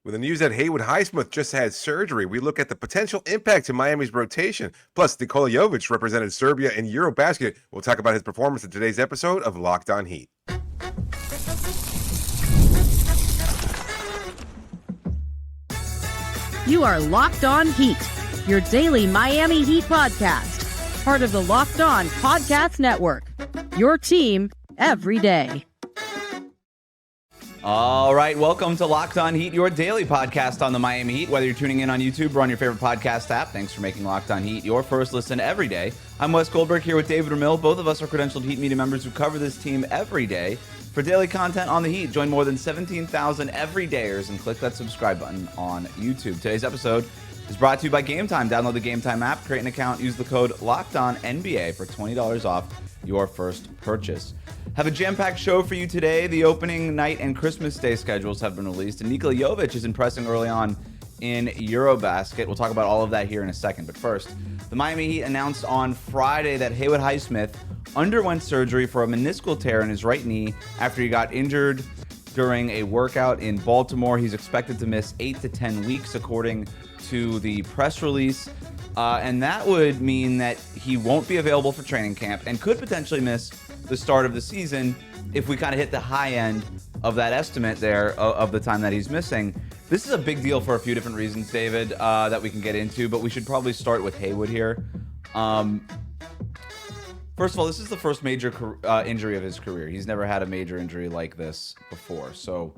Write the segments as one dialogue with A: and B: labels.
A: With the news that Haywood Highsmith just had surgery, we look at the potential impact to Miami's rotation. Plus, Nikola Jovic represented Serbia in Eurobasket. We'll talk about his performance in today's episode of Locked On Heat.
B: You are Locked On Heat, your daily Miami Heat podcast, part of the Locked On Podcast Network, your team every day.
C: All right, welcome to Locked On Heat, your daily podcast on the Miami Heat. Whether you're tuning in on YouTube or on your favorite podcast app, thanks for making Locked On Heat your first listen every day. I'm Wes Goldberg here with David Ramil. Both of us are credentialed Heat media members who cover this team every day. For daily content on the Heat, join more than 17,000 everydayers and click that subscribe button on YouTube. Today's episode is brought to you by Game Time. Download the Game Time app, create an account, use the code LOCKEDONNBA for $20 off your first purchase. Have a jam-packed show for you today. The opening night and Christmas Day schedules have been released, and Nikola Jovic is impressing early on in Eurobasket. We'll talk about all of that here in a second. But first, the Miami Heat announced on Friday that Haywood Highsmith underwent surgery for a meniscal tear in his right knee after he got injured during a workout in Baltimore. He's expected to miss 8 to 10 weeks, according to the press release. And that would mean that he won't be available for training camp and could potentially miss the start of the season if we kind of hit the high end of that estimate there of the time that he's missing. This is a big deal for a few different reasons, David, that we can get into, but we should probably start with Haywood here. First of all, this is the first major injury of his career. He's never had a major injury like this before, so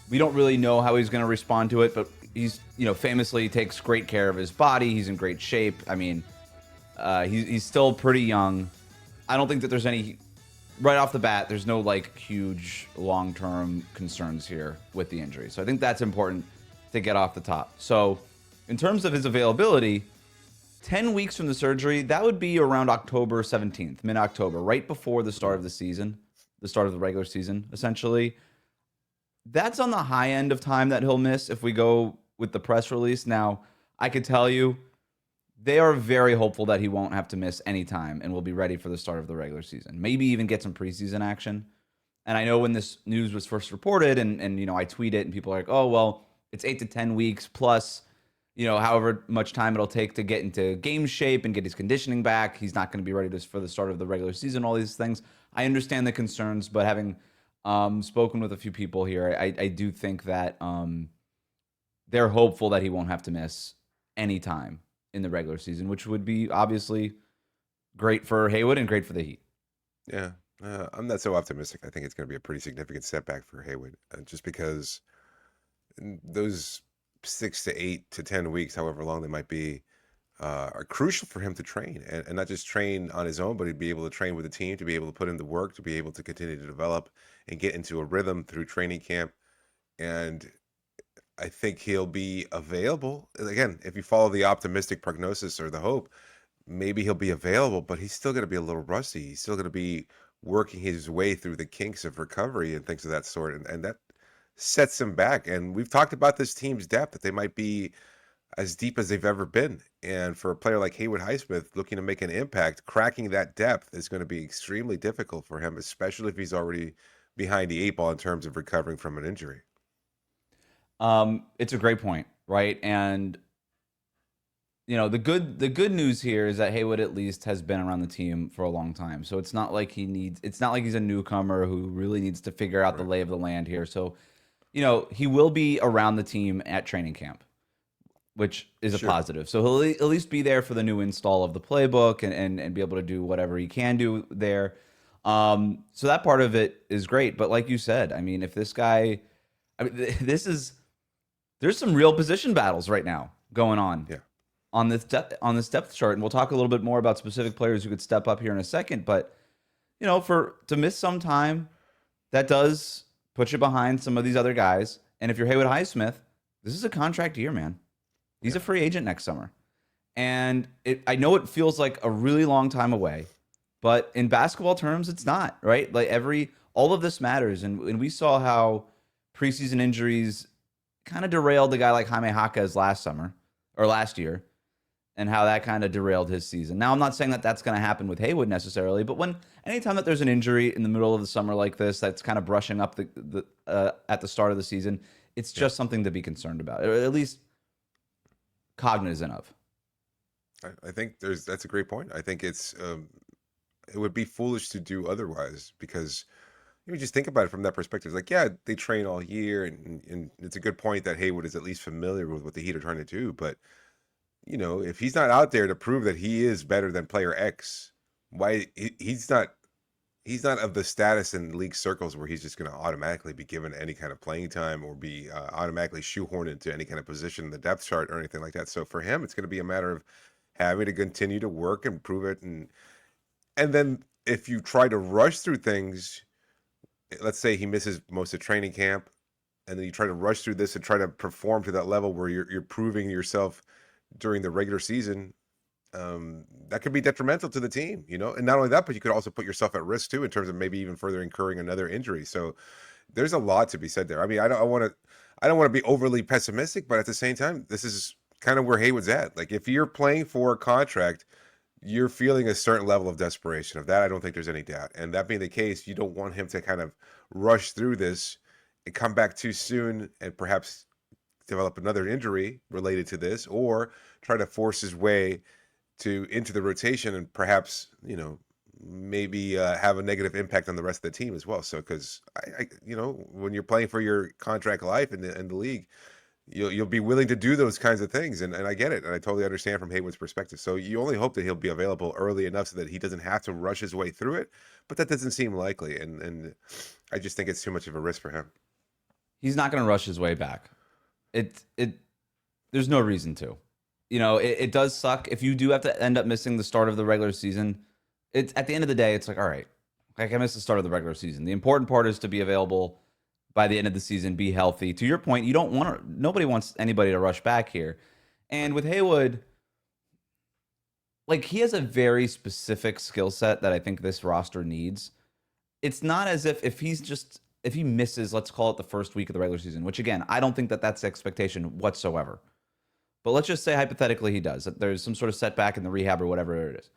C: we don't really know how he's going to respond to it, but he's, famously takes great care of his body. He's in great shape. I mean, he's still pretty young. I don't think that there's any, right off the bat, there's no huge long-term concerns here with the injury. So I think that's important to get off the top. So in terms of his availability, 10 weeks from the surgery, that would be around October 17th, mid-October, right before the start of the season, the start of the regular season, essentially. That's on the high end of time that he'll miss if we go with the press release. Now, I could tell you, they are very hopeful that he won't have to miss any time and will be ready for the start of the regular season. Maybe even get some preseason action. And I know when this news was first reported and I tweet it and people are like, oh, well, it's 8 to 10 weeks plus, however much time it'll take to get into game shape and get his conditioning back. He's not going to be ready for the start of the regular season, all these things. I understand the concerns, but having spoken with a few people here, I do think that they're hopeful that he won't have to miss any time in the regular season, which would be obviously great for Haywood and great for the Heat.
A: Yeah, I'm not so optimistic. I think it's going to be a pretty significant setback for Haywood, just because those 6 to 8 to 10 weeks, however long they might be, are crucial for him to train, and not just train on his own, but he'd be able to train with the team, to be able to put in the work, to be able to continue to develop and get into a rhythm through training camp. And I think he'll be available. Again, if you follow the optimistic prognosis or the hope, maybe he'll be available, but he's still going to be a little rusty. He's still going to be working his way through the kinks of recovery and things of that sort. And that sets him back. And we've talked about this team's depth, that they might be as deep as they've ever been. And for a player like Haywood Highsmith looking to make an impact, cracking that depth is going to be extremely difficult for him, especially if he's already behind the 8 ball in terms of recovering from an injury.
C: It's a great point, right? And the good news here is that Haywood at least has been around the team for a long time. So it's not like he's a newcomer who really needs to figure out the lay of the land here. So, he will be around the team at training camp, which is a positive. So he'll at least be there for the new install of the playbook and be able to do whatever he can do there. So that part of it is great. But like you said, I mean, if this guy, there's some real position battles right now going on on this depth chart. And we'll talk a little bit more about specific players who could step up here in a second. But, to miss some time, that does put you behind some of these other guys. And if you're Haywood Highsmith, this is a contract year, man. He's a free agent next summer. And I know it feels like a really long time away, but in basketball terms, it's not, right? All of this matters. And we saw how preseason injuries kind of derailed a guy like Jaime Jaquez last year, and how that kind of derailed his season. Now, I'm not saying that that's going to happen with Haywood necessarily, but anytime that there's an injury in the middle of the summer like this, that's kind of brushing up at the start of the season, It's just something to be concerned about, or at least cognizant of.
A: I think that's a great point. I think it would be foolish to do otherwise because you just think about it from that perspective. It's like, yeah, they train all year, and it's a good point that Haywood is at least familiar with what the Heat are trying to do. But if he's not out there to prove that he is better than player X, why he's not of the status in league circles where he's just going to automatically be given any kind of playing time or be automatically shoehorned into any kind of position in the depth chart or anything like that. So for him, it's going to be a matter of having to continue to work and prove it, and then if you try to rush through things, let's say he misses most of training camp, and then you try to rush through this and try to perform to that level where you're proving yourself during the regular season, that could be detrimental to the team, and not only that, but you could also put yourself at risk too in terms of maybe even further incurring another injury. So there's a lot to be said there. I mean, I don't want to be overly pessimistic, but at the same time, this is kind of where Haywood's at. Like, if you're playing for a contract, you're feeling a certain level of desperation. Of that, I don't think there's any doubt. And that being the case, you don't want him to kind of rush through this and come back too soon and perhaps develop another injury related to this, or try to force his way into the rotation and perhaps, maybe have a negative impact on the rest of the team as well. So, because when you're playing for your contract life in the league, you'll be willing to do those kinds of things, and I get it, and I totally understand from Haywood's perspective. So you only hope that he'll be available early enough so that he doesn't have to rush his way through it, but that doesn't seem likely, and I just think it's too much of a risk for him.
C: He's not going to rush his way back. There's no reason to. It does suck if you do have to end up missing the start of the regular season. It's at the end of the day, it's like, all right, I can miss the start of the regular season. The important part is to be available by the end of the season, be healthy. To your point, nobody wants anybody to rush back here. And with Haywood, like, he has a very specific skill set that I think this roster needs. It's not as if he misses, let's call it the first week of the regular season, which again, I don't think that that's the expectation whatsoever. But let's just say hypothetically he does, that there's some sort of setback in the rehab or whatever it is.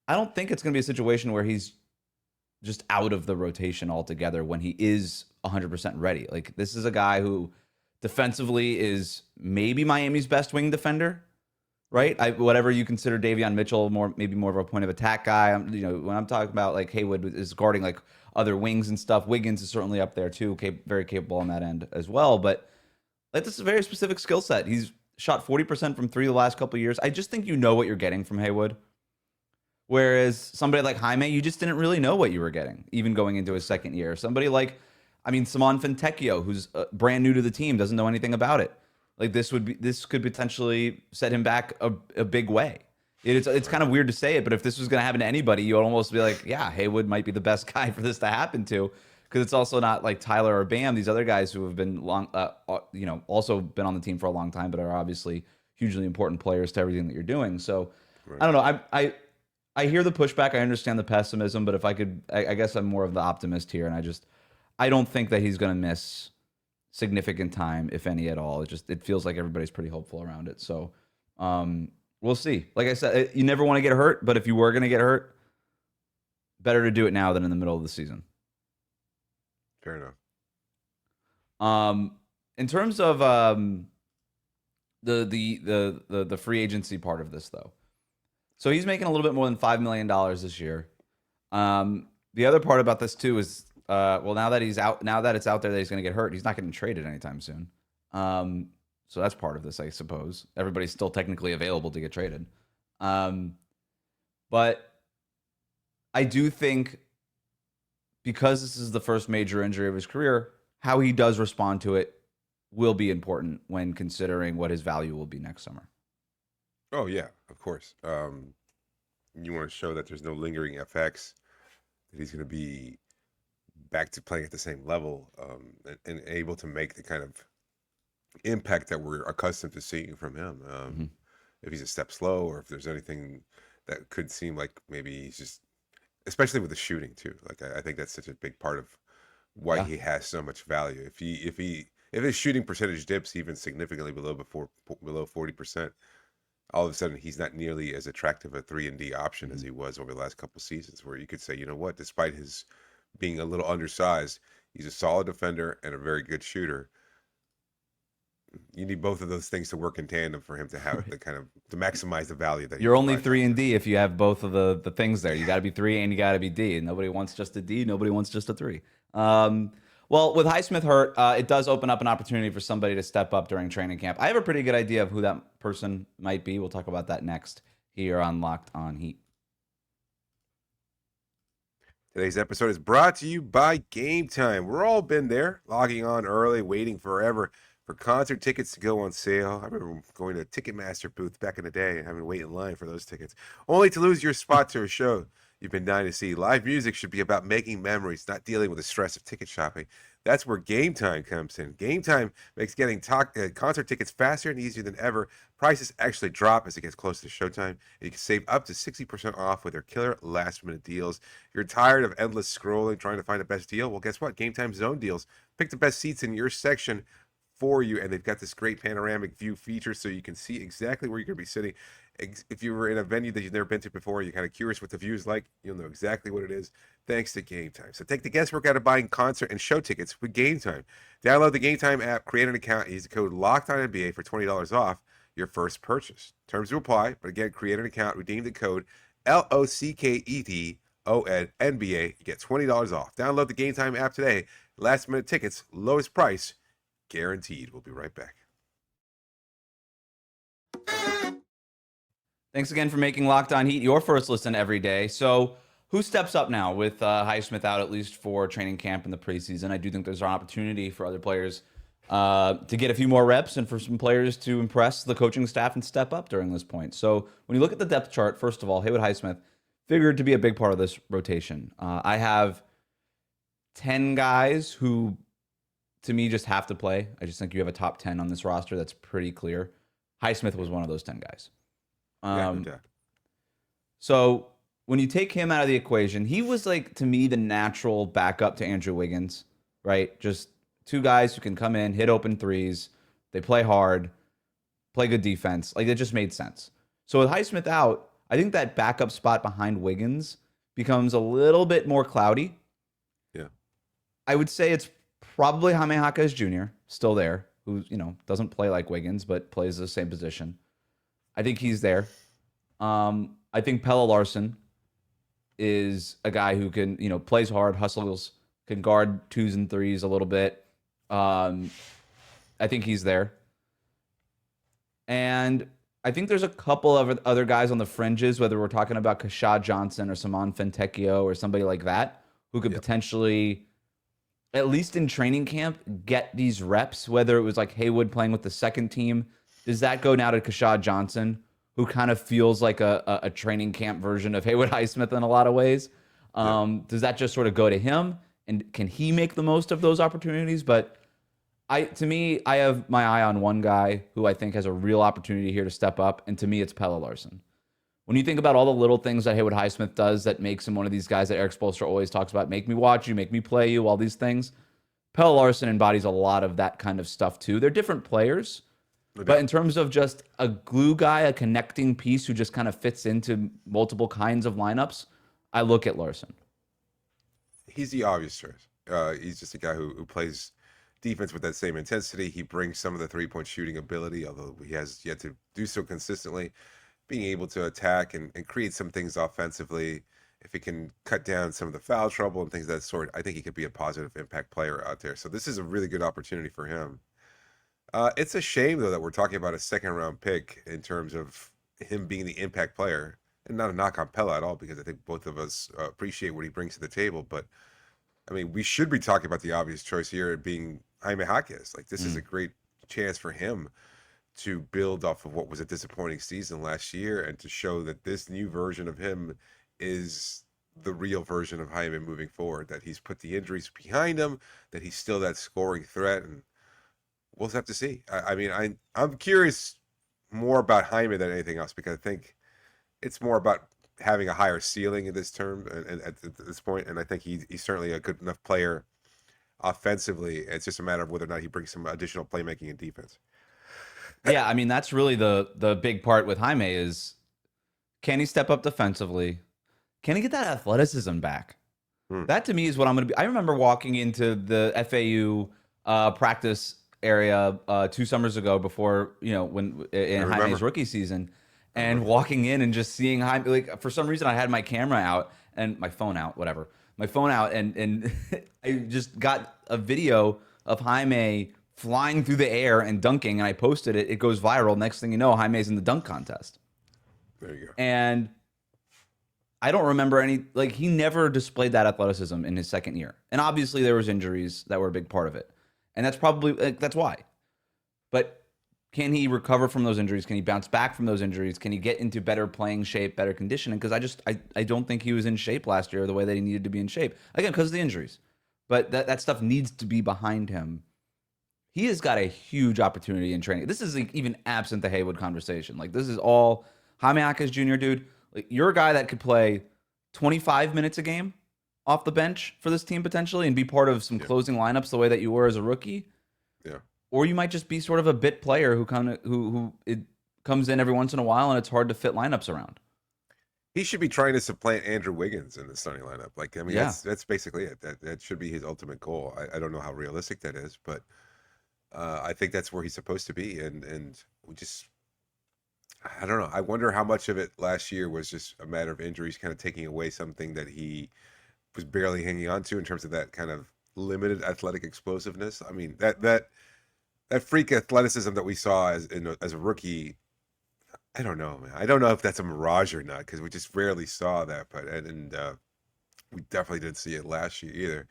C: I don't think it's going to be a situation where he's just out of the rotation altogether when he is 100% ready. Like, this is a guy who defensively is maybe Miami's best wing defender, right? Whatever you consider Davion Mitchell, maybe more of a point of attack guy. When I'm talking about, like, Haywood is guarding like other wings and stuff. Wiggins is certainly up there too, very capable on that end as well. But like, this is a very specific skill set. He's shot 40% from three the last couple of years. I just think you know what you're getting from Haywood. Whereas somebody like Jaime, you just didn't really know what you were getting, even going into his second year. Somebody like, Simon Fontecchio, who's brand new to the team, doesn't know anything about it. Like, this could potentially set him back a big way. It's kind of weird to say it, but if this was going to happen to anybody, you would almost be like, yeah, Haywood might be the best guy for this to happen to, because it's also not like Tyler or Bam, these other guys who have been also been on the team for a long time, but are obviously hugely important players to everything that you're doing. So right. I don't know. I hear the pushback. I understand the pessimism, but if I could, I guess I'm more of the optimist here, and I don't think that he's going to miss significant time, if any at all. It feels like everybody's pretty hopeful around it. So we'll see. Like I said, you never want to get hurt, but if you were going to get hurt, better to do it now than in the middle of the season.
A: Fair enough.
C: In terms of the free agency part of this, though, so he's making a little bit more than $5 million this year. The other part about this too is, now that it's out there that he's going to get hurt, he's not getting traded anytime soon. So that's part of this, I suppose. Everybody's still technically available to get traded. But I do think, because this is the first major injury of his career, how he does respond to it will be important when considering what his value will be next summer.
A: Oh, yeah, of course. You want to show that there's no lingering effects, that he's going to be back to playing at the same level, and able to make the kind of impact that we're accustomed to seeing from him. If he's a step slow, or if there's anything that could seem like maybe he's just, especially with the shooting too. Like, I think that's such a big part of why he has so much value. If his shooting percentage dips even significantly below 40%, all of a sudden he's not nearly as attractive a 3-and-D option as he was over the last couple of seasons, where you could say, you know what, despite his being a little undersized, he's a solid defender and a very good shooter. you need both of those things to work in tandem for him to have the kind of to maximize the value that he
C: You're only
A: provides.
C: 3 and D if you have both of the things there. You got to be 3 and you got to be D. And nobody wants just a D. Nobody wants just a 3. Well, with Highsmith hurt, it does open up an opportunity for somebody to step up during training camp. I have a pretty good idea of who that person might be. We'll talk about that next here on Locked On Heat.
A: Today's episode is brought to you by Game Time. We're all been there, logging on early, waiting forever for concert tickets to go on sale. I remember going to a Ticketmaster booth back in the day and having to wait in line for those tickets, only to lose your spot to a show you've been dying to see. Live music should be about making memories, not dealing with the stress of ticket shopping. That's where Game Time comes in. Game Time makes getting concert tickets faster and easier than ever. Prices actually drop as it gets close to showtime, and you can save up to 60% off with their killer last-minute deals. If you're tired of endless scrolling, trying to find the best deal, well, guess what? Game Time's zone deals. Pick the best seats in your section for you, and they've got this great panoramic view feature so you can see exactly where you're going to be sitting. If you were in a venue that you've never been to before, you're kind of curious what the view is like, you'll know exactly what it is thanks to Game Time. So take the guesswork out of buying concert and show tickets with Game Time. Download the Game Time app, create an account, and use the code LOCKEDONNBA for $20 off your first purchase. Terms will apply, but again, create an account, redeem the code LOCKEDONNBA. You get $20 off. Download the Game Time app today. Last minute tickets, lowest price, guaranteed. We'll be right back.
C: Thanks again for making Locked On Heat your first listen every day. So who steps up now with Highsmith out, at least for training camp in the preseason? I do think there's an opportunity for other players to get a few more reps and for some players to impress the coaching staff and step up during this point. So when you look at the depth chart, first of all, Haywood Highsmith figured to be a big part of this rotation. I have 10 guys who, to me, just have to play. I just think you have a top 10 on this roster. That's pretty clear. Highsmith was one of those 10 guys.
A: No doubt.
C: So when you take him out of the equation, he was like, to me, the natural backup to Andrew Wiggins, right? Just two guys who can come in, hit open threes. They play hard, play good defense. Like, it just made sense. So with Highsmith out, I think that backup spot behind Wiggins becomes a little bit more cloudy.
A: Yeah. I
C: would say it's probably Jaime Jaquez Jr. still there, who, doesn't play like Wiggins, but plays the same position. I think he's there. I think Pelle Larsson is a guy who can, plays hard, hustles, can guard twos and threes a little bit. I think he's there. And I think there's a couple of other guys on the fringes, whether we're talking about Kashad Johnson or Simon Fentecchio or somebody like that, who could potentially, at least in training camp, get these reps, whether it was like Haywood playing with the second team. Does that go now to Kashad Johnson, who kind of feels like a training camp version of Haywood Highsmith in a lot of ways? Does that just sort of go to him? And can he make the most of those opportunities? But to me, I have my eye on one guy who I think has a real opportunity here to step up, and to me, it's Pelle Larsson. When you think about all the little things that Haywood Highsmith does that makes him one of these guys that Eric Spoelstra always talks about, make me watch you, make me play you, all these things, Pelle Larsson embodies a lot of that kind of stuff too. They're different players, but in terms of just a glue guy, a connecting piece who just kind of fits into multiple kinds of lineups, I look at Larsson.
A: He's the obvious choice. He's just a guy who plays defense with that same intensity. He brings some of the three-point shooting ability, although he has yet to do so consistently. Being able to attack and create some things offensively, if he can cut down some of the foul trouble and things of that sort, I think he could be a positive impact player out there. So this is a really good opportunity for him. It's a shame, though, that we're talking about a second-round pick in terms of him being the impact player. And not a knock on Pelle at all, because I think both of us appreciate what he brings to the table. But, I mean, we should be talking about the obvious choice here being Jaime Jaquez. Like, this is a great chance for him to build off of what was a disappointing season last year and to show that this new version of him is the real version of Jaime moving forward, that he's put the injuries behind him, that he's still that scoring threat, and we'll have to see. I'm curious more about Jaime than anything else, because I think it's more about having a higher ceiling in this term and at this point, and I think he's certainly a good enough player offensively. It's just a matter of whether or not he brings some additional playmaking and defense.
C: Yeah, I mean, that's really the big part with Jaime is, can he step up defensively? Can he get that athleticism back? That, to me, is what I'm going to be. I remember walking into the FAU practice area 2 summers ago before, when in Jaime's rookie season, and walking in and just seeing Jaime, like for some reason I had my camera out and my phone out, and I just got a video of Jaime flying through the air and dunking, and I posted it. It goes viral. Next thing you know, Jaime's in the dunk contest.
A: There you go.
C: And I don't remember he never displayed that athleticism in his second year. And obviously there was injuries that were a big part of it. And that's probably, that's why. But can he recover from those injuries? Can he bounce back from those injuries? Can he get into better playing shape, better conditioning? Because I don't think he was in shape last year the way that he needed to be in shape. Again, because of the injuries. But that stuff needs to be behind him. He has got a huge opportunity in training. This is even absent the Haywood conversation. Like, this is all Jaime Jaquez Jr., dude. Like, you're a guy that could play 25 minutes a game off the bench for this team potentially and be part of some closing lineups the way that you were as a rookie.
A: Yeah.
C: Or you might just be sort of a bit player who it comes in every once in a while and it's hard to fit lineups around.
A: He should be trying to supplant Andrew Wiggins in the starting lineup. Like, I mean, that's basically it. That should be his ultimate goal. I don't know how realistic that is, but I think that's where he's supposed to be. And we just, I don't know. I wonder how much of it last year was just a matter of injuries kind of taking away something that he was barely hanging on to in terms of that kind of limited athletic explosiveness. I mean, that freak athleticism that we saw as a rookie, I don't know, man. I don't know if that's a mirage or not, because we just rarely saw that. But we definitely didn't see it last year either.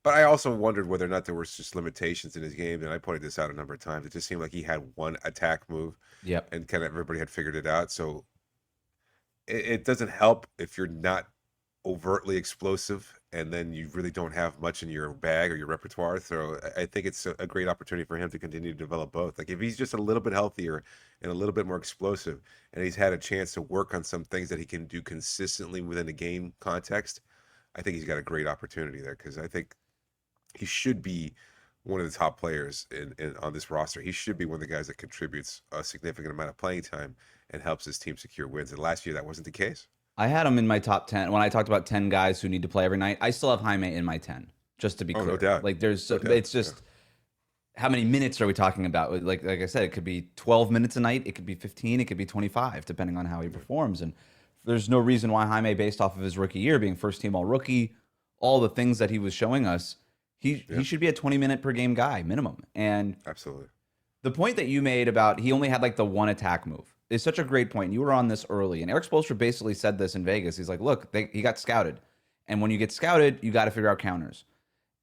A: But I also wondered whether or not there was just limitations in his game, and I pointed this out a number of times. It just seemed like he had one attack move, and kind of everybody had figured it out. So it doesn't help if you're not overtly explosive, and then you really don't have much in your bag or your repertoire. So I think it's a great opportunity for him to continue to develop both. Like, if he's just a little bit healthier and a little bit more explosive, and he's had a chance to work on some things that he can do consistently within a game context, I think he's got a great opportunity there, because I think he should be one of the top players on this roster. He should be one of the guys that contributes a significant amount of playing time and helps his team secure wins. And last year, that wasn't the case.
C: I had him in my top 10. When I talked about 10 guys who need to play every night, I still have Jaime in my 10, just to be clear.
A: No doubt.
C: Like, it's just, how many minutes are we talking about? Like I said, it could be 12 minutes a night. It could be 15. It could be 25, depending on how he performs. And there's no reason why Jaime, based off of his rookie year, being first team all rookie, all the things that he was showing us, he should be a 20-minute per game guy minimum. And
A: absolutely,
C: the point that you made about he only had like the one attack move is such a great point. You were on this early, and Eric Spoelstra basically said this in Vegas. He's like, look, he got scouted, and when you get scouted, you got to figure out counters,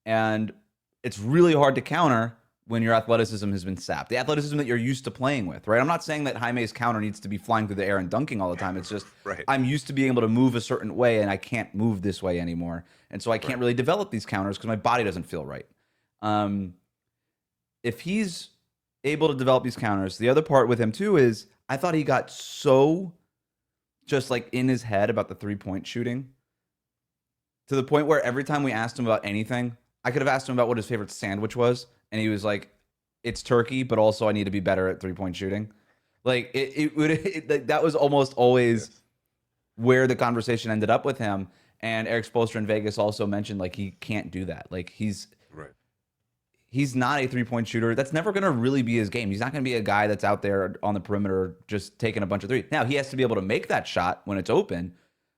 C: and it's really hard to counter when your athleticism has been sapped, the athleticism that you're used to playing with, right? I'm not saying that Jaime's counter needs to be flying through the air and dunking all the time. It's just I'm used to being able to move a certain way, and I can't move this way anymore. And so I can't really develop these counters because my body doesn't feel right. If he's able to develop these counters, the other part with him too is I thought he got so just like in his head about the three-point shooting to the point where every time we asked him about anything, I could have asked him about what his favorite sandwich was, and he was like, it's turkey, but also I need to be better at three-point shooting. Like, that was almost always where the conversation ended up with him. And Eric Spoelstra in Vegas also mentioned, like, he can't do that. Like, he's not a three-point shooter. That's never going to really be his game. He's not going to be a guy that's out there on the perimeter just taking a bunch of threes. Now, he has to be able to make that shot when it's open.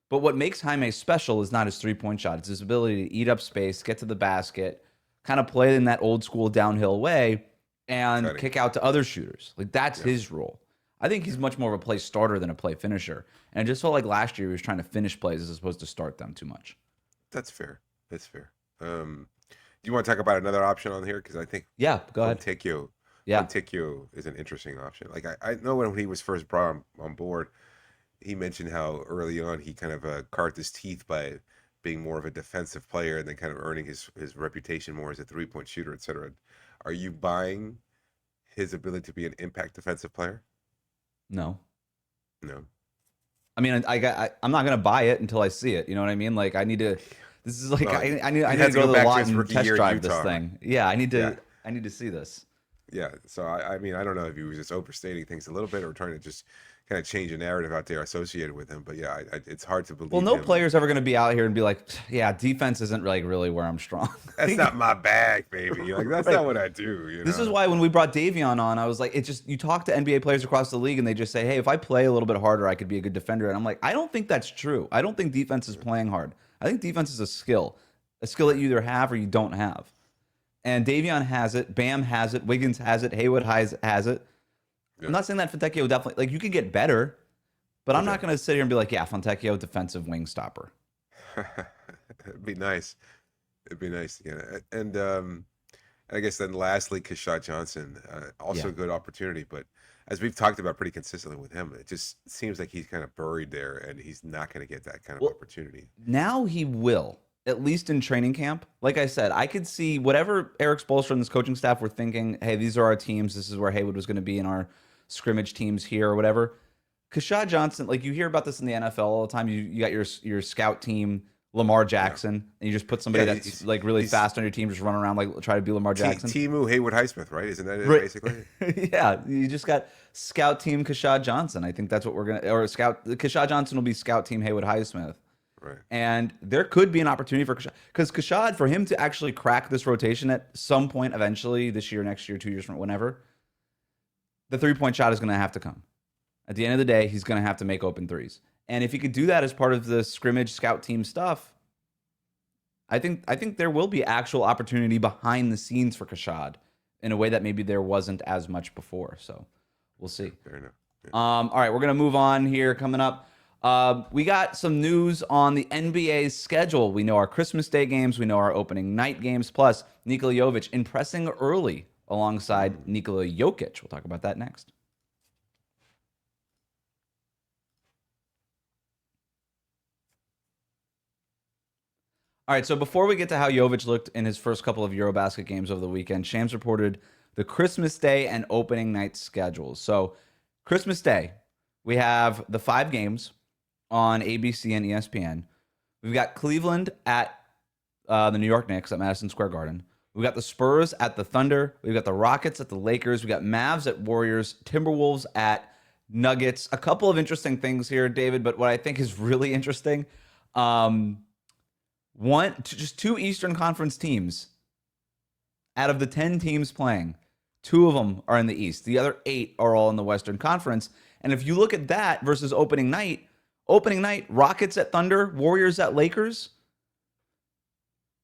C: But what makes Jaime special is not his three-point shot. It's his ability to eat up space, get to the basket, kind of play in that old-school downhill way, and kick out to other shooters. Like, that's his role. I think he's much more of a play starter than a play finisher. And it just felt like last year he was trying to finish plays as opposed to start them too much.
A: That's fair. That's fair. Do you want to talk about another option on here? Because I think
C: go ahead.
A: Tikio is an interesting option. Like, I know when he was first brought on board, he mentioned how early on he kind of carved his teeth by being more of a defensive player and then kind of earning his reputation more as a three-point shooter, et cetera. Are you buying his ability to be an impact defensive player?
C: No.
A: I
C: mean, I'm not gonna buy it until I see it. You know what I mean? Like, I need to. This is like I need to go to the lot and test drive this thing. Yeah, I need to see this.
A: Yeah. So I mean, I don't know if he was just overstating things a little bit or trying to just kind of change a narrative out there associated with him. But yeah, it's hard to
C: Well,
A: believe
C: no
A: him.
C: player's ever going to be out here and be like, yeah, defense isn't like really where I'm strong.
A: That's not my bag, baby. Like that's
C: Right.
A: not what I do. You
C: This
A: know.
C: is why when we brought Davion on, I was like, it just, you talk to NBA players across the league and they just say, hey, if I play a little bit harder, I could be a good defender. And I'm like, I don't think that's true. I don't think defense is playing hard. I think defense is a skill that you either have or you don't have. And Davion has it, Bam has it, Wiggins has it, Haywood has it.
A: Yeah.
C: I'm not saying that Fontecchio definitely, like, you could get better, but I'm not going to sit here and be like, yeah, Fontecchio, defensive wing stopper.
A: It'd be nice. It'd be nice to get it. And I guess then lastly, Keshad Johnson, also a good opportunity, but as we've talked about pretty consistently with him, it just seems like he's kind of buried there and he's not going to get that kind of opportunity.
C: Now he will, at least in training camp. Like I said, I could see whatever Eric Spoelstra and this coaching staff were thinking, hey, these are our teams. This is where Haywood was going to be in our scrimmage teams here or whatever. Keshad Johnson, like you hear about this in the NFL all the time. You got your scout team, Lamar Jackson, and you just put somebody that's like really fast on your team, just run around like try to be Lamar Jackson.
A: Timu Haywood Highsmith, right? Isn't that it basically?
C: Yeah, you just got scout team Keshad Johnson. I think that's what we're gonna, or scout Keshad Johnson will be scout team Haywood Highsmith.
A: Right.
C: And there could be an opportunity for Keshad, because Keshad, for him to actually crack this rotation at some point eventually, this year, next year, 2 years from whenever, the 3-point shot is going to have to come. At the end of the day, he's going to have to make open threes. And if he could do that as part of the scrimmage scout team stuff, I think there will be actual opportunity behind the scenes for Keshad in a way that maybe there wasn't as much before. So we'll see.
A: Fair enough. Yeah.
C: All right, we're going to move on here. Coming up, we got some news on the NBA's schedule. We know our Christmas Day games. We know our opening night games. Plus, Nikola Jovic impressing early alongside Nikola Jokic. We'll talk about that next. All right, so before we get to how Jovic looked in his first couple of Eurobasket games over the weekend, Shams reported the Christmas Day and opening night schedules. So Christmas Day, we have the 5 games on ABC and ESPN. We've got Cleveland at the New York Knicks at Madison Square Garden. We've got the Spurs at the Thunder. We've got the Rockets at the Lakers. We've got Mavs at Warriors, Timberwolves at Nuggets. A couple of interesting things here, David, but what I think is really interesting, just 2 Eastern Conference teams out of the 10 teams playing, 2 of them are in the East. The other 8 are all in the Western Conference. And if you look at that versus opening night, Rockets at Thunder, Warriors at Lakers.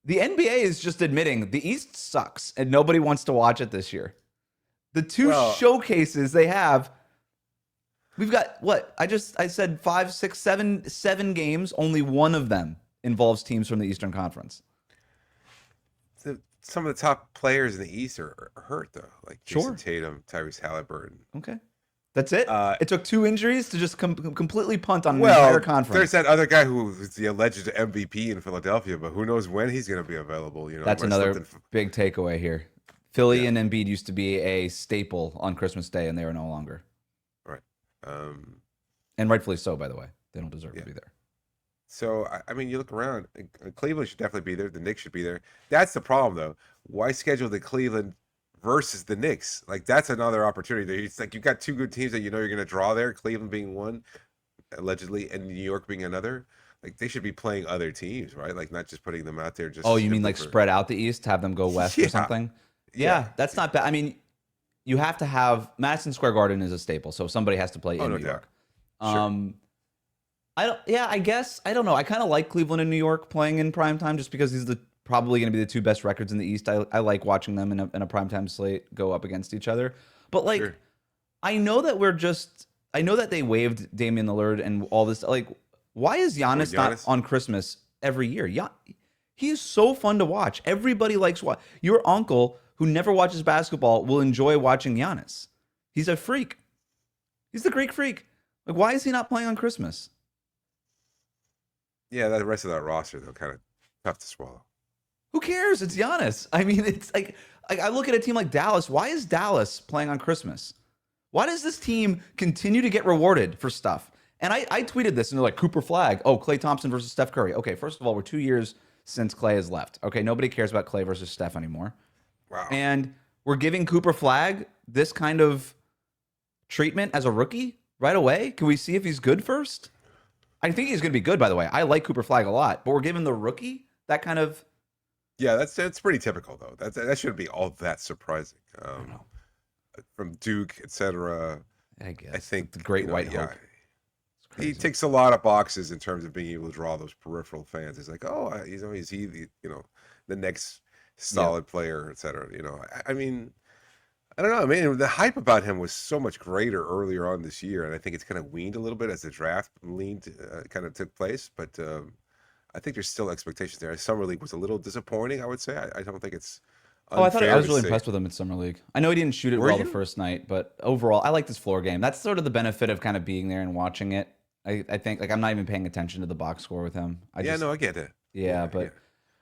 C: The NBA is just admitting the East sucks and nobody wants to watch it this year. The 2 showcases they have, we've got what? I said 5, 6, 7 games. Only one of them involves teams from the Eastern Conference.
A: Some of the top players in the East are hurt though, like
C: Sure.
A: Jason Tatum, Tyrese Halliburton.
C: Okay. That's it? It took 2 injuries to just completely punt on an
A: Well,
C: entire conference.
A: there's that other guy who's the alleged MVP in Philadelphia, but who knows when he's going to be available? You know,
C: That's
A: unless
C: another
A: something-
C: big takeaway here. Philly and Embiid used to be a staple on Christmas Day, and they are no longer.
A: Right.
C: And rightfully so, by the way. They don't deserve to be there.
A: So, I mean, you look around, Cleveland should definitely be there. The Knicks should be there. That's the problem, though. Why schedule the Cleveland versus the Knicks? Like, that's another opportunity. It's like you've got 2 good teams that you know you're going to draw there, Cleveland being one, allegedly, and New York being another. Like, they should be playing other teams, right? Like, not just putting them out there just...
C: Oh, you mean like spread out the East, have them go west or something? Yeah, that's not bad. I mean, you have to have... Madison Square Garden is a staple, so somebody has to play in New York.
A: Sure.
C: I guess I don't know. I kind of like Cleveland and New York playing in primetime just because these are probably going to be the 2 best records in the East. I like watching them in a primetime slate go up against each other. But like,
A: Sure.
C: I know that they waived Damian Lillard and all this. Like, why is Giannis not on Christmas every year? He is so fun to watch. Everybody likes your uncle who never watches basketball will enjoy watching Giannis. He's a freak. He's the Greek freak. Like, why is he not playing on Christmas?
A: Yeah, the rest of that roster, though, kind of tough to swallow.
C: Who cares? It's Giannis. I mean, it's like I look at a team like Dallas. Why is Dallas playing on Christmas? Why does this team continue to get rewarded for stuff? And I tweeted this, and they're like, Cooper Flag. Oh, Klay Thompson versus Steph Curry. Okay, first of all, we're 2 years since Klay has left. Okay, nobody cares about Klay versus Steph anymore.
A: Wow.
C: And we're giving Cooper Flagg this kind of treatment as a rookie right away? Can we see if he's good first? I think he's going to be good, by the way. I like Cooper Flagg a lot, but we're giving the rookie that kind of.
A: Yeah, that's pretty typical though. That shouldn't be all that surprising. From Duke, etc.
C: I guess.
A: I think
C: the great white hope.
A: He ticks a lot of boxes in terms of being able to draw those peripheral fans. It's like, oh, is he the next solid player, etc. I mean, I don't know. I mean, the hype about him was so much greater earlier on this year, and I think it's kind of weaned a little bit as the draft kind of took place. But I think there's still expectations there. Summer League was a little disappointing, I would say. I don't think it's.
C: Oh, I thought I was really impressed with him in Summer League. I know he didn't shoot it well the first night, but overall, I liked his floor game. That's sort of the benefit of kind of being there and watching it. I think I'm not even paying attention to the box score with him. I get it. Yeah, but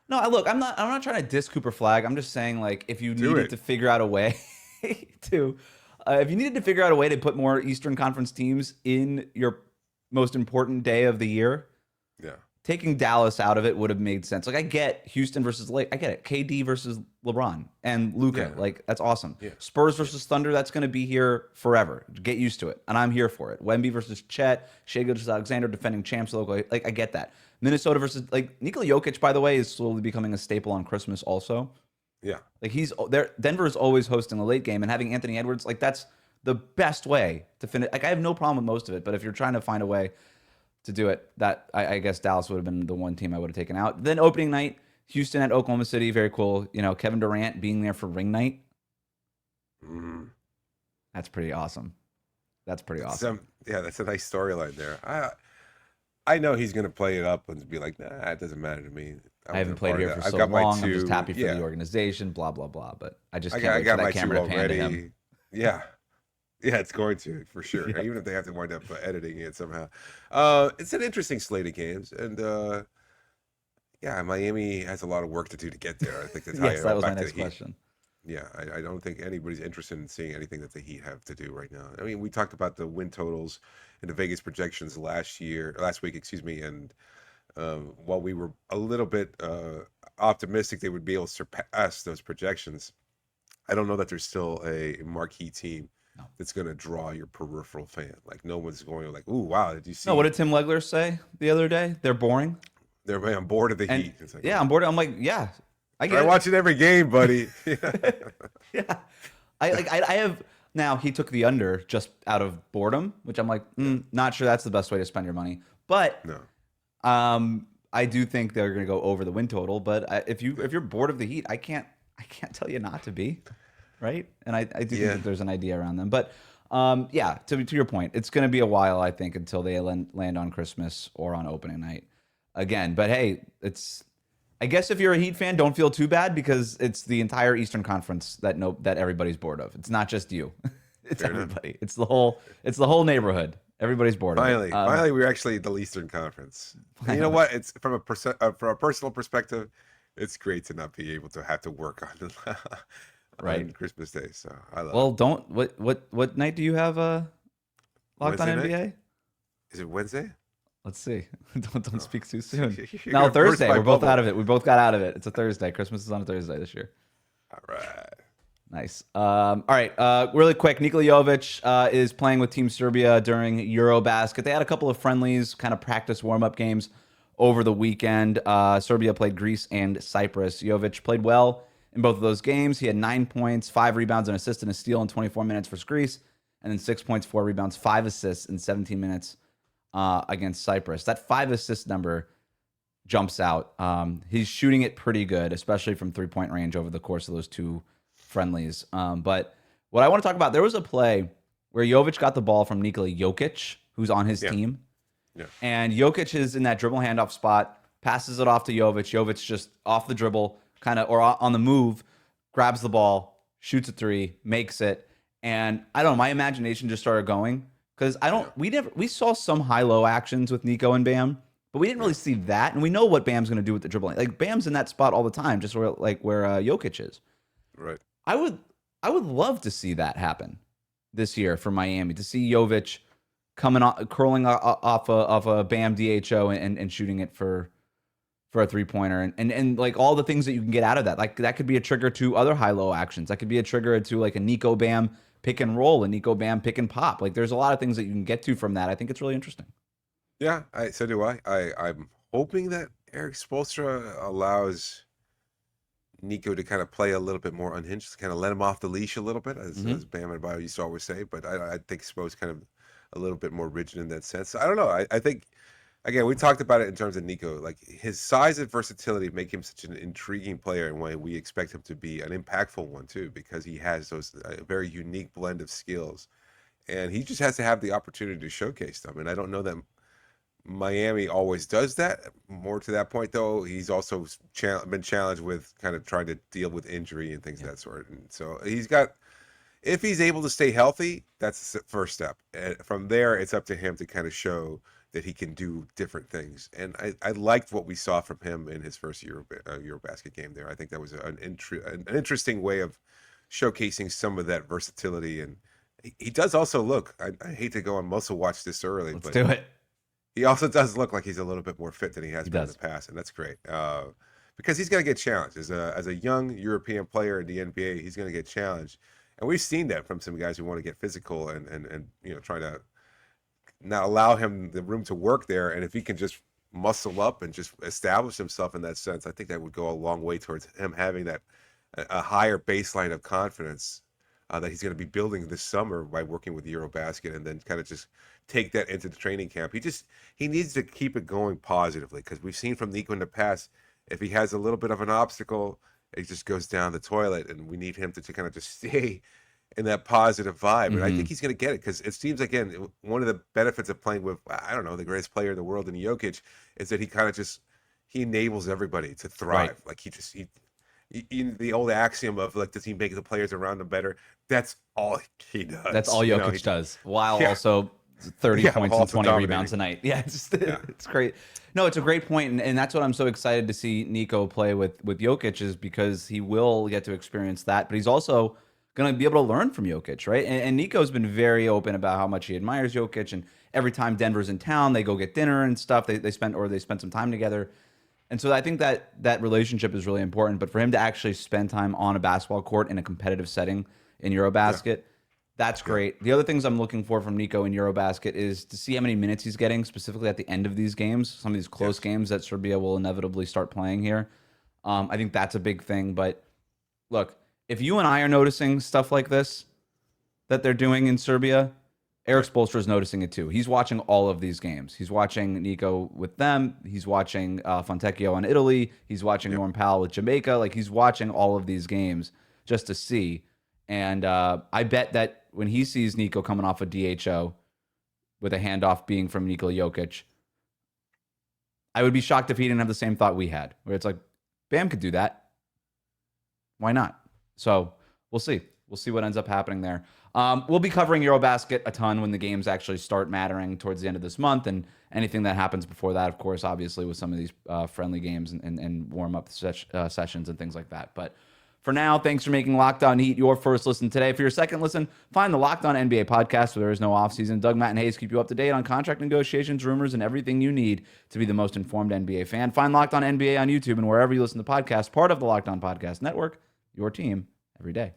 C: no, look, I'm not trying to diss Cooper Flagg. I'm just saying, like, if you needed to figure out a way if you needed to figure out a way to put more Eastern Conference teams in your most important day of the year, taking Dallas out of it would have made sense. Like, I get Houston versus Lake. I get it. KD versus LeBron and Luka. Yeah. Like, that's awesome. Yeah. Spurs versus Thunder, that's going to be here forever. Get used to it. And I'm here for it. Wemby versus Chet. Shai Gilgeous-Alexander defending champs locally. Like, I get that. Minnesota versus, like, Nikola Jokic, by the way, is slowly becoming a staple on Christmas also.
A: Yeah.
C: Like, he's there. Denver is always hosting the late game, and having Anthony Edwards, like, that's the best way to finish. Like, I have no problem with most of it, but if you're trying to find a way to do it, that I guess Dallas would have been the one team I would have taken out. Then opening night, Houston at Oklahoma City, very cool. Kevin Durant being there for ring night. That's pretty awesome. That's a nice storyline there. I know he's going to play it up and be like, nah, it doesn't matter to me. I haven't played here for so long. I'm just happy for the organization, blah, blah, blah. But I just can't wait for that camera to pan to him.
A: Yeah. Yeah, it's going to, for sure. Yeah. Even if they have to wind up editing it somehow. It's an interesting slate of games. And, Miami has a lot of work to do to get there. I think that's
C: yes, that was my next question.
A: Yeah, I don't think anybody's interested in seeing anything that the Heat have to do right now. I mean, we talked about the win totals and the Vegas projections last week, and while we were a little bit optimistic they would be able to surpass those projections, I don't know that there's still a marquee team that's going to draw your peripheral fan. Like, no one's going like, ooh, wow, did you see?
C: No, what did Tim Legler say the other day? They're boring.
A: I'm bored of the Heat. It's like,
C: I'm bored. I'm like, yeah, I
A: watch it every game, buddy.
C: Yeah. I have now. He took the under just out of boredom, which I'm like, not sure that's the best way to spend your money. But
A: no,
C: I do think they're going to go over the win total. But if you're bored of the Heat, I can't tell you not to be, right? And I do think that there's an idea around them. But to your point, it's going to be a while, I think, until they land on Christmas or on opening night again. But hey, I guess if you're a Heat fan, don't feel too bad because it's the entire Eastern Conference that everybody's bored of. It's not just you. It's Fair everybody. Enough. It's the whole neighborhood. Everybody's bored of it.
A: Finally, we're actually the Eastern Conference. And you know what? It's from a personal perspective, it's great to not be able to have to work on on Christmas Day. So I love it.
C: What night do you have Locked On NBA?
A: Night? Is it Wednesday?
C: Let's see. Don't speak too soon. No, Thursday. We're both out of it. We both got out of it. It's a Thursday. Christmas is on a Thursday this year.
A: All right.
C: Nice. All right. Really quick. Nikola Jovic is playing with Team Serbia during Eurobasket. They had a couple of friendlies, kind of practice warm-up games over the weekend. Serbia played Greece and Cyprus. Jovic played well in both of those games. He had 9 points, 5 rebounds, an assist, and a steal in 24 minutes for Greece, and then 6 points, 4 rebounds, 5 assists in 17 minutes against Cyprus. That 5 assist number jumps out. He's shooting it pretty good, especially from three-point range over the course of those two friendlies. But what I want to talk about, there was a play where Jovic got the ball from Nikola Jokic, who's on his team. Yeah. And Jokic is in that dribble handoff spot, passes it off to Jovic. Jovic just off the dribble, or on the move, grabs the ball, shoots a three, makes it. And I don't know, my imagination just started going. Because we saw some high-low actions with Nico and Bam, but we didn't really see that, and we know what Bam's going to do with the dribbling. Like, Bam's in that spot all the time, just where Jokic is.
A: Right.
C: I would love to see that happen this year for Miami, to see Jovic curling off a Bam DHO and shooting it for for a 3-pointer, and like all the things that you can get out of that. Like that could be a trigger to other high-low actions. That could be a trigger to like a Nico Bam pick and roll, a Nico Bam pick and pop. Like there's a lot of things that you can get to from that. I think it's really interesting.
A: Yeah, so do I. I'm hoping that Eric Spoelstra allows Nico to kind of play a little bit more unhinged, to kind of let him off the leash a little bit, as Bam and Bio used to always say. But I think Spo's kind of a little bit more rigid in that sense. I don't know. I think, again, we talked about it in terms of Nico. Like his size and versatility make him such an intriguing player, and why we expect him to be an impactful one too, because he has those very unique blend of skills, and he just has to have the opportunity to showcase them. And I don't know that Miami always does that. More to that point, though, he's also been challenged with kind of trying to deal with injury and things of that sort. And so if he's able to stay healthy, that's the first step. And from there, it's up to him to kind of show that he can do different things. And I liked what we saw from him in his first Eurobasket game there. I think that was an interesting way of showcasing some of that versatility. And he does also look, I hate to go on muscle watch this early,
C: Let's
A: but
C: do it.
A: he also does look like he's a little bit more fit than he has been in the past, and that's great. Because he's going to get challenged as a young European player in the NBA. He's going to get challenged, and we've seen that from some guys who want to get physical and try to not allow him the room to work there. And if he can just muscle up and just establish himself in that sense, I think that would go a long way towards him having that a higher baseline of confidence that he's going to be building this summer by working with Eurobasket, and then kind of just take that into the training camp. He needs to keep it going positively, because we've seen from Nico in the past, if he has a little bit of an obstacle, it just goes down the toilet, and we need him to kind of just stay in that positive vibe. And I think he's going to get it, because it seems, again, one of the benefits of playing with, I don't know, the greatest player in the world in Jokic is that he kind of he enables everybody to thrive. Right. Like the old axiom of like, does he make the players around him better? That's all he does.
C: That's all Jokic does, while also 30 points and 20 rebounds a night. Yeah, it's great. No, it's a great point, and that's what I'm so excited to see Nico play with Jokic, is because he will get to experience that, but he's also going to be able to learn from Jokic, right? And Nico's been very open about how much he admires Jokic, and every time Denver's in town, they go get dinner and stuff. They spend some time together. And so I think that relationship is really important. But for him to actually spend time on a basketball court in a competitive setting in Eurobasket, that's great. The other things I'm looking for from Nico in Eurobasket is to see how many minutes he's getting, specifically at the end of these games, some of these close games that Serbia will inevitably start playing here. I think that's a big thing. But look, if you and I are noticing stuff like this that they're doing in Serbia, Eric Spoelstra is noticing it too. He's watching all of these games. He's watching Nico with them. He's watching Fontecchio in Italy. He's watching Norm Powell with Jamaica. Like, he's watching all of these games just to see. And I bet that when he sees Nico coming off a DHO with a handoff being from Nikola Jokic, I would be shocked if he didn't have the same thought we had, where it's like, Bam could do that. Why not? So we'll see. We'll see what ends up happening there. We'll be covering Eurobasket a ton when the games actually start mattering towards the end of this month, and anything that happens before that, of course, obviously with some of these friendly games and warm-up sessions and things like that. But for now, thanks for making Locked On Heat your first listen today. For your second listen, find the Locked On NBA podcast where there is no offseason. Doug, Matt, and Hayes keep you up to date on contract negotiations, rumors, and everything you need to be the most informed NBA fan. Find Locked On NBA on YouTube and wherever you listen to podcasts, part of the Locked On Podcast Network, your team every day.